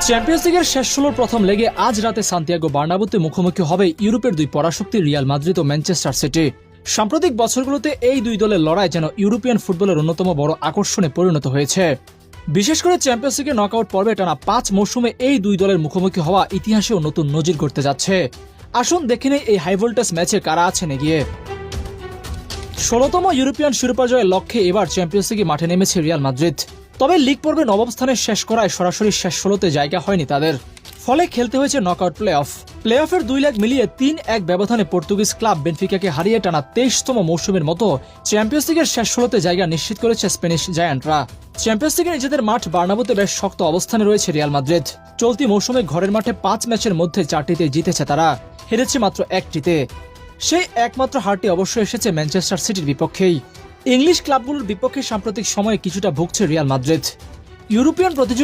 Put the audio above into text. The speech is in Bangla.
চ্যাম্পিয়ন্স লিগের শেষ ১৬ প্রথম লেগে আজ রাতে সান্তিয়াগো বার্নাব্যুতে মুখোমুখি হবে ইউরোপের দুই পরাশক্তি রিয়াল মাদ্রিদ ও ম্যানচেস্টার সিটি। সাম্প্রতিক বছরগুলোতে এই দুই দলের লড়াই যেন ইউরোপিয়ান ফুটবলের অন্যতম বড় আকর্ষণে পরিণত হয়েছে। বিশেষ করে চ্যাম্পিয়ন্স লিগের নকআউট পর্বে টানা ৫ মৌসুমে এই দুই দলের মুখোমুখি হওয়া ইতিহাসেও নতুন নজির গড়তে যাচ্ছে। আসুন দেখে নেই এই হাইভোল্টেজ ম্যাচে কারা আছেন এগিয়ে। ১৬তম ইউরোপিয়ান শিরোপা জয়ের লক্ষ্যে এবার চ্যাম্পিয়ন্স লিগে মাঠে নেমেছে রিয়াল মাদ্রিদ। তবে লিগ পর্বে নবম স্থানে শেষ করায় সরাসরি শেষ ১৬তে জায়গা হয়নি তাদের। ফলে খেলতে হয়েছে নকআউট প্লে অফের ২ লেগ মিলিয়ে ৩-১ ব্যবধানে পর্তুগিজ ক্লাব বেনফিকাকে হারিয়ে টানা ২৩তম মৌসুমের মতো চ্যাম্পিয়ন্স লিগের শেষ ১৬তে জায়গা নিশ্চিত করেছে স্প্যানিশ জায়ান্টরা। চ্যাম্পিয়ন্স লিগে নিজেদের মাঠ বার্নাব্যুতে বেশ শক্ত অবস্থানে রয়েছে রিয়াল মাদ্রিদ। চলতি মৌসুমে ঘরের মাঠে ৫ ম্যাচের মধ্যে ৪টিতে জিতেছে তারা, হেরেছে মাত্র ১টিতে। সেই একমাত্র হারটি অবশ্যই এসেছে ম্যানচেস্টার সিটির বিপক্ষেই। ইংলিশ ক্লাবগুলোর বিপক্ষে সাম্প্রতিক সময়ে কিছুটা ভুগছে রিয়াল মাদ্রিদ। ইউরোপিয়ান প্রতিযোগিতা